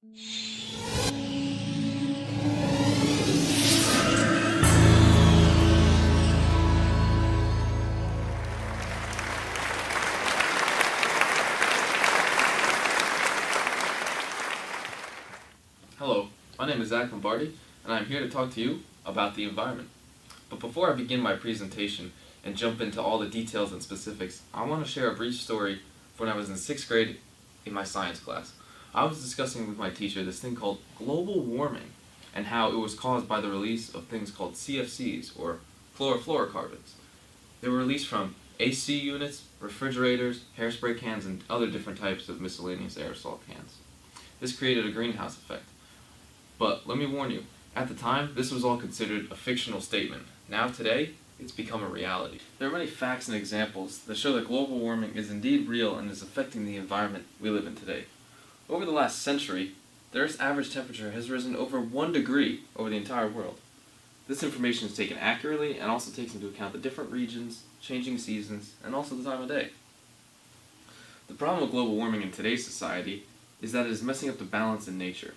Hello, my name is Zach Lombardi, and I'm here to talk to you about the environment. But before I begin my presentation and jump into all the details and specifics, I want to share a brief story from when I was in 6th grade in my science class. I was discussing with my teacher this thing called global warming and how it was caused by the release of things called CFCs, or chlorofluorocarbons. They were released from AC units, refrigerators, hairspray cans, and other different types of miscellaneous aerosol cans. This created a greenhouse effect. But let me warn you, at the time, this was all considered a fictional statement. Now today, it's become a reality. There are many facts and examples that show that global warming is indeed real and is affecting the environment we live in today. Over the last century, the Earth's average temperature has risen over 1 degree over the entire world. This information is taken accurately and also takes into account the different regions, changing seasons, and also the time of day. The problem with global warming in today's society is that it is messing up the balance in nature.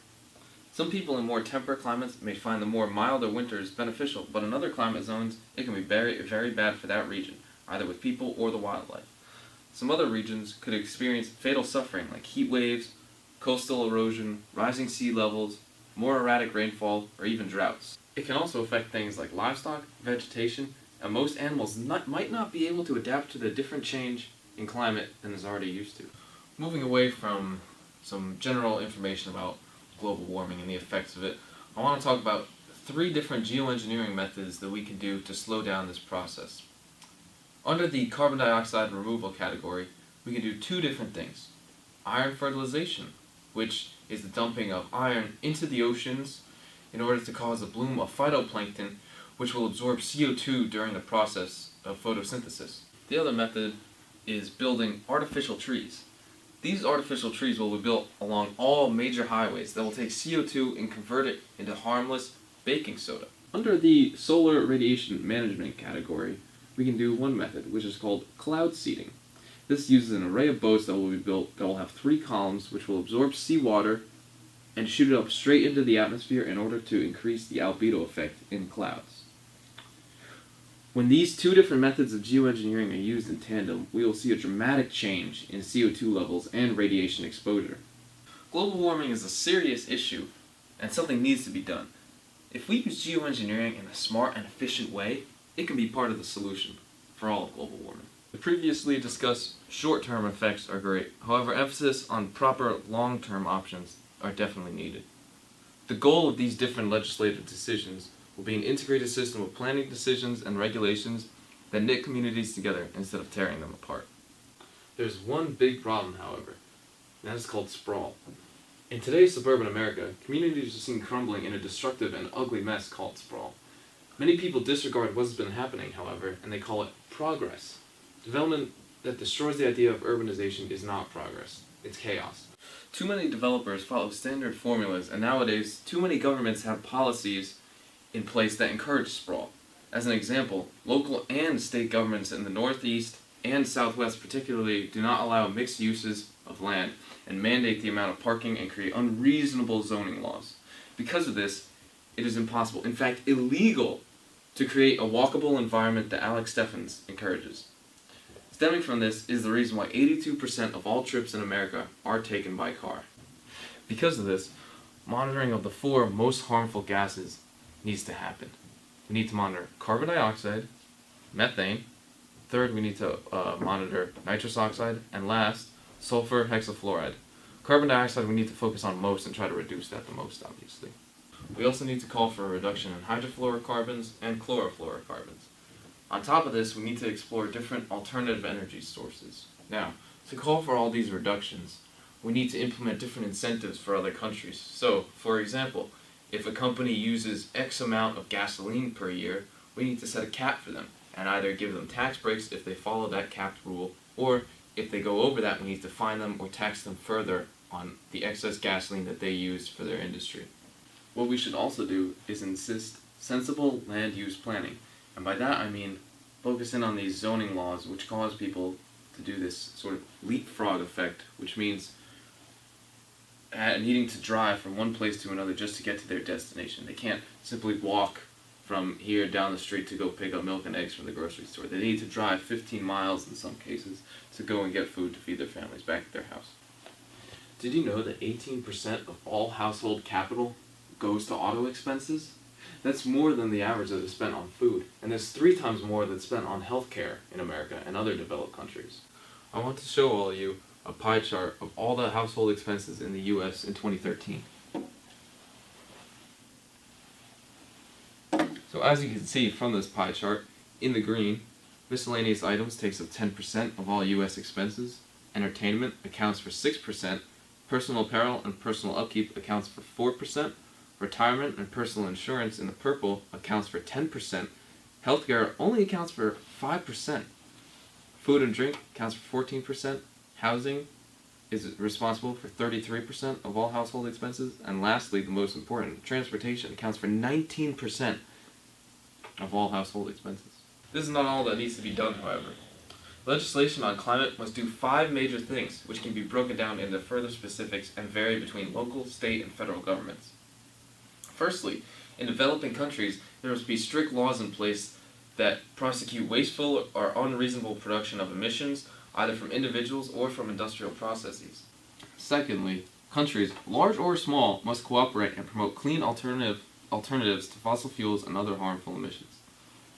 Some people in more temperate climates may find the more milder winters beneficial, but in other climate zones, it can be very, very bad for that region, either with people or the wildlife. Some other regions could experience fatal suffering like heat waves, coastal erosion, rising sea levels, more erratic rainfall, or even droughts. It can also affect things like livestock, vegetation, and most animals might not be able to adapt to the different change in climate than is already used to. Moving away from some general information about global warming and the effects of it, I want to talk about 3 different geoengineering methods that we can do to slow down this process. Under the carbon dioxide removal category, we can do 2 different things. Iron fertilization, which is the dumping of iron into the oceans in order to cause a bloom of phytoplankton, which will absorb CO2 during the process of photosynthesis. The other method is building artificial trees. These artificial trees will be built along all major highways that will take CO2 and convert it into harmless baking soda. Under the solar radiation management category, we can do one method, which is called cloud seeding. This uses an array of boats that will be built that will have 3 columns which will absorb seawater and shoot it up straight into the atmosphere in order to increase the albedo effect in clouds. When these 2 different methods of geoengineering are used in tandem, we will see a dramatic change in CO2 levels and radiation exposure. Global warming is a serious issue, and something needs to be done. If we use geoengineering in a smart and efficient way, it can be part of the solution for all of global warming. The previously discussed short-term effects are great, however, emphasis on proper long-term options are definitely needed. The goal of these different legislative decisions will be an integrated system of planning decisions and regulations that knit communities together instead of tearing them apart. There's one big problem, however, and that is called sprawl. In today's suburban America, communities are seen crumbling in a destructive and ugly mess called sprawl. Many people disregard what's been happening, however, and they call it progress. Development that destroys the idea of urbanization is not progress, it's chaos. Too many developers follow standard formulas, and nowadays, too many governments have policies in place that encourage sprawl. As an example, local and state governments in the Northeast and Southwest particularly do not allow mixed uses of land and mandate the amount of parking and create unreasonable zoning laws. Because of this, it is impossible, in fact illegal, to create a walkable environment that Alex Steffens encourages. Stemming from this is the reason why 82% of all trips in America are taken by car. Because of this, monitoring of the 4 most harmful gases needs to happen. We need to monitor carbon dioxide, methane, third we need to monitor nitrous oxide, and last, sulfur hexafluoride. Carbon dioxide we need to focus on most and try to reduce that the most, obviously. We also need to call for a reduction in hydrofluorocarbons and chlorofluorocarbons. On top of this, we need to explore different alternative energy sources. Now, to call for all these reductions, we need to implement different incentives for other countries. So, for example, if a company uses X amount of gasoline per year, we need to set a cap for them and either give them tax breaks if they follow that capped rule, or if they go over that, we need to fine them or tax them further on the excess gasoline that they use for their industry. What we should also do is insist sensible land use planning, and by that I mean focus in on these zoning laws which cause people to do this sort of leapfrog effect, which means needing to drive from one place to another just to get to their destination. They can't simply walk from here down the street to go pick up milk and eggs from the grocery store. They need to drive 15 miles in some cases to go and get food to feed their families back at their house. Did you know that 18% of all household capital goes to auto expenses? That's more than the average that is spent on food, and there's 3 times more that's spent on healthcare in America and other developed countries. I want to show all of you a pie chart of all the household expenses in the US in 2013. So as you can see from this pie chart, in the green, miscellaneous items takes up 10% of all US expenses, entertainment accounts for 6%, personal apparel and personal upkeep accounts for 4%, retirement and personal insurance in the purple accounts for 10%, healthcare only accounts for 5%, food and drink accounts for 14%, housing is responsible for 33% of all household expenses, and lastly, the most important, transportation accounts for 19% of all household expenses. This is not all that needs to be done, however. Legislation on climate must do 5 major things, which can be broken down into further specifics and vary between local, state, and federal governments. Firstly, in developing countries, there must be strict laws in place that prosecute wasteful or unreasonable production of emissions, either from individuals or from industrial processes. Secondly, countries, large or small, must cooperate and promote clean alternatives to fossil fuels and other harmful emissions.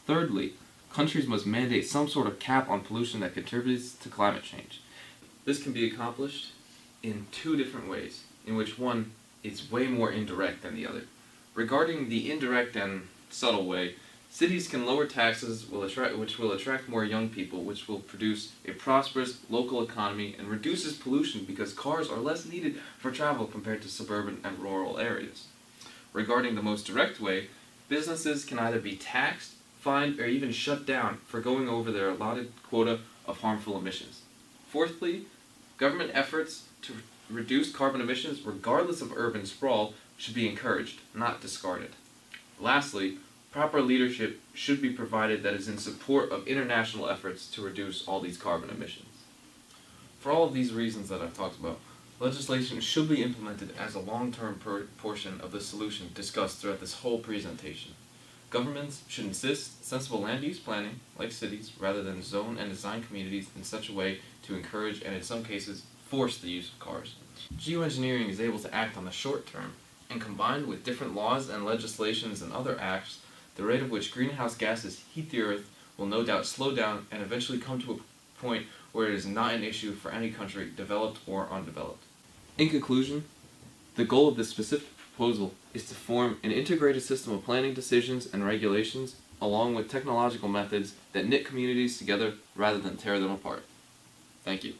Thirdly, countries must mandate some sort of cap on pollution that contributes to climate change. This can be accomplished in 2 different ways, in which one is way more indirect than the other. Regarding the indirect and subtle way, cities can lower taxes which will attract more young people, which will produce a prosperous local economy and reduces pollution because cars are less needed for travel compared to suburban and rural areas. Regarding the most direct way, businesses can either be taxed, fined, or even shut down for going over their allotted quota of harmful emissions. Fourthly, government efforts to reduce carbon emissions, regardless of urban sprawl, should be encouraged, not discarded. Lastly, proper leadership should be provided that is in support of international efforts to reduce all these carbon emissions. For all of these reasons that I've talked about, legislation should be implemented as a long-term portion of the solution discussed throughout this whole presentation. Governments should insist sensible land use planning, like cities, rather than zone and design communities in such a way to encourage and in some cases force the use of cars. Geoengineering is able to act on the short term, and combined with different laws and legislations and other acts, the rate at which greenhouse gases heat the earth will no doubt slow down and eventually come to a point where it is not an issue for any country, developed or undeveloped. In conclusion, the goal of this specific proposal is to form an integrated system of planning decisions and regulations along with technological methods that knit communities together rather than tear them apart. Thank you.